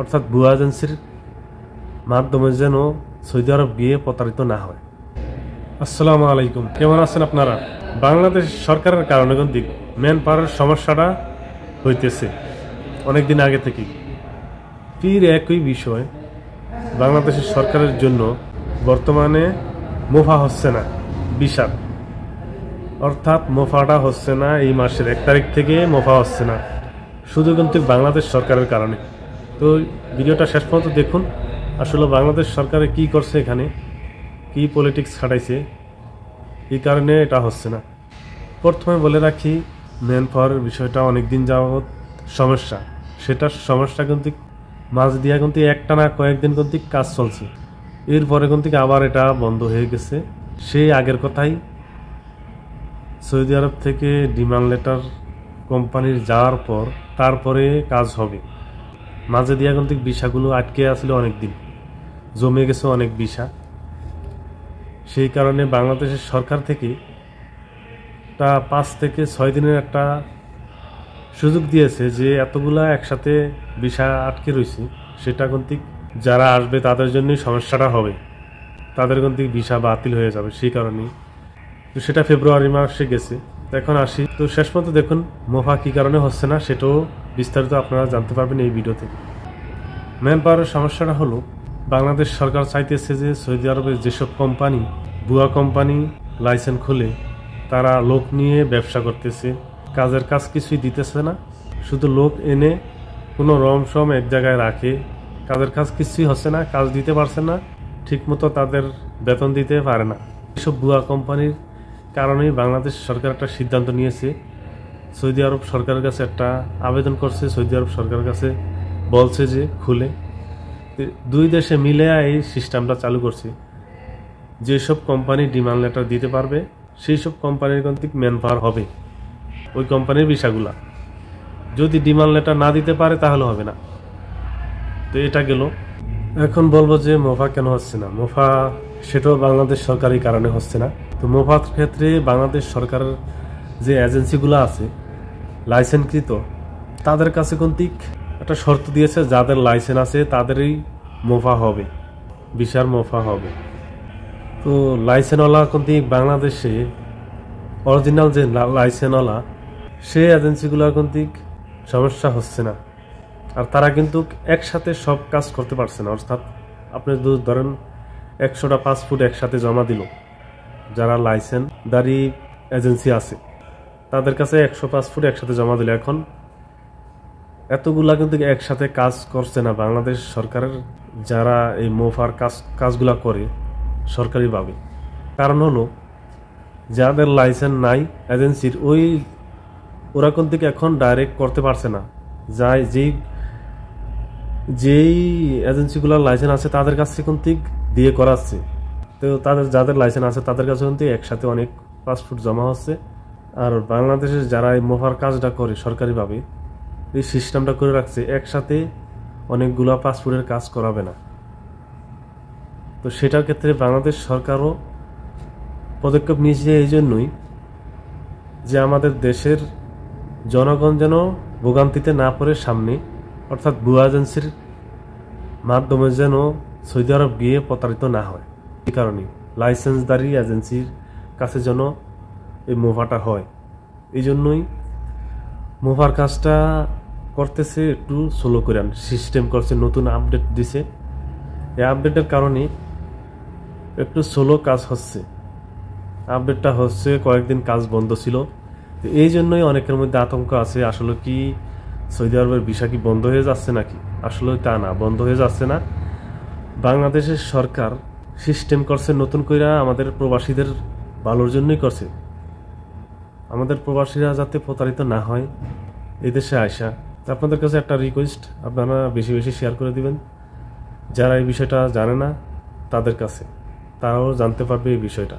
অর্থাৎ ভুয়া এজেন্সির মাধ্যমে যেন সৌদি আরব গিয়ে প্রতারিত না হয়। আসসালামু আলাইকুম, কেমন আছেন আপনারা? বাংলাদেশ সরকারের কারণে কিন্তু ম্যান পাওয়ারের সমস্যাটা হইতেছে অনেকদিন আগে থেকেই। ফির একই বিষয়, বাংলাদেশের সরকারের জন্য বর্তমানে মুফা হচ্ছে না বিশাল, অর্থাৎ মুফাটা হচ্ছে না। এই মাসের 1 তারিখ থেকে মুফা হচ্ছে না, শুধু কিন্তু বাংলাদেশ সরকারের কারণে। তো ভিডিওটা শেষ পর্যন্ত দেখুন, আসলে বাংলাদেশ সরকারে কি করছে, এখানে কি পলিটিক্স খাটাইছে, এই কারণে এটা হচ্ছে না। প্রথমে বলে রাখি, ম্যান পাওয়ারের বিষয়টা অনেকদিন যাবৎ সমস্যা। সেটার সমস্যা কিন্তু মাঝ দিয়া কিন্তু একটানা কয়েকদিন কিন্তু কাজ চলছে, এরপরে কিন্তু আবার এটা বন্ধ হয়ে গেছে। সেই আগের কথাই, সৌদি আরব থেকে ডিমান্ড লেটার কোম্পানির যাওয়ার পর তারপরে কাজ হবে। মাঝে দিয়া কিন্তু ভিসাগুলো আটকে আসলে অনেক দিন, জমে গেছে অনেক ভিসা। সেই কারণে বাংলাদেশের সরকার থেকে 5 থেকে 6 দিনের একটা সুযোগ দিয়েছে যে এতগুলা একসাথে ভিসা আটকে রয়েছে, সেটা কিন্তু যারা আসবে তাদের জন্যই সমস্যাটা হবে, তাদের কিন্তু ভিসা বাতিল হয়ে যাবে। সেই কারণেই তো সেটা ফেব্রুয়ারি মাসে গেছে। এখন আসি, তো শেষ পর্যন্ত দেখুন মুফা কী কারণে হচ্ছে না, সেটাও বিস্তারিত আপনারা জানতে পারবেন এই ভিডিওতে। ম্যান পাওয়ারের সমস্যাটা হলো, বাংলাদেশ সরকার চাইতেছে যে সৌদি আরবের যেসব কোম্পানি ভুয়া কোম্পানি লাইসেন্স খুলে তারা লোক নিয়ে ব্যবসা করতেছে, কাজের কাজ কিছুই দিতেছে না, শুধু লোক এনে কোনো রমসম এক জায়গায় রাখে, কাজের কাজ কিছুই হচ্ছে না, কাজ দিতে পারছে না, ঠিকমতো তাদের বেতন দিতে পারে না। এসব ভুয়া কোম্পানির কারণেই বাংলাদেশ সরকার একটা সিদ্ধান্ত নিয়েছে, সৌদি আরব সরকারের কাছে একটা আবেদন করছে, সৌদি আরব সরকারের কাছে বলছে যে খুলে। দুই দেশে মিলে এই সিস্টেমটা চালু করছে, যেসব কোম্পানি ডিমান্ড লেটার দিতে পারবে সেই সব কোম্পানির কিন্তু ম্যান পাওয়ার হবে ওই কোম্পানির ভিসাগুলা। যদি ডিমান্ড লেটার না দিতে পারে তাহলে হবে না। তো এটা গেল। এখন বলবো যে মুফা কেন হচ্ছে না। মুফা সেটাও বাংলাদেশ সরকারি কারণে হচ্ছে না। তো মুফার ক্ষেত্রে বাংলাদেশ সরকারের যে এজেন্সিগুলো আছে লাইসেন্সকৃত, তাদের কাছে কিন্তু একটা শর্ত দিয়েছে, যাদের লাইসেন্স আছে তাদেরই মুফা হবে, ভিসার মুফা হবে। তো লাইসেন্সওয়ালা কিন্তু বাংলাদেশে অরিজিনাল যে লাইসেন্সওয়ালা সেই এজেন্সিগুলোর কিন্তু সমস্যা হচ্ছে না, আর তারা কিন্তু একসাথে সব কাজ করতে পারছে না। অর্থাৎ আপনি ধরেন 100টা পাসপোর্ট একসাথে জমা দিল, যারা লাইসেন্সদারি এজেন্সি আছে তাদের কাছে 100 পাসপোর্ট একসাথে জমা দিল। এখন এতগুলা কিন্তু একসাথে কাজ করছে না বাংলাদেশ সরকারের যারা এই মুফার কাজগুলা করে সরকারিভাবে। কারণ হলো, যাদের লাইসেন্স নাই এজেন্সির, ওরা কিন্তু এখন ডাইরেক্ট করতে পারছে না। যেই এজেন্সিগুলোর লাইসেন্স আছে তাদের কাছে কিন্তু দিয়ে করাচ্ছে। তো যাদের লাইসেন্স আছে তাদের কাছে কিন্তু একসাথে অনেক পাসপোর্ট জমা হচ্ছে। আর বাংলাদেশের যারা এই মুফার কাজটা করে সরকারিভাবে, এই সিস্টেমটা করে রাখছে, একসাথে অনেকগুলা পাসপোর্টের কাজ করাবে না। তো সেটার ক্ষেত্রে বাংলাদেশ সরকারও পদক্ষেপ নিয়েছে এই জন্যই যে আমাদের দেশের জনগণ যেন ভোগান্তিতে না পড়ে সামনে, অর্থাৎ ভুয়া এজেন্সির মাধ্যমে যেন সৌদি আরব গিয়ে প্রতারিত না হয়। এই কারণে লাইসেন্সদারি এজেন্সির কাছে যেন এই মুফাটা হয়, এই জন্যই মুফার কাজটা করতেছে একটু স্লো করে। সিস্টেম করছে, নতুন আপডেট দিছে, এই আপডেটের কারণে একটু স্লো কাজ হচ্ছে। আপডেটটা হচ্ছে, কয়েকদিন কাজ বন্ধ ছিল, তো এই জন্যই অনেকের মধ্যে আতঙ্ক আছে। আসলে কি সৌদি আরবের ভিসা কি বন্ধ হয়ে যাচ্ছে নাকি? আসলে তা না, বন্ধ হয়ে যাচ্ছে না। বাংলাদেশের সরকার সিস্টেম করছে নতুন করে, আমাদের প্রবাসীদের ভালোর জন্যই করছে, আমাদের প্রবাসীরা যাতে প্রতারিত না হয় এই দেশে আয়সা। আপনাদের কাছে একটা রিকোয়েস্ট, আপনারা বেশি বেশি শেয়ার করে দিবেন, যারা এই বিষয়টা জানে না তাদের কাছে, তারাও জানতে পারবে এই বিষয়টা।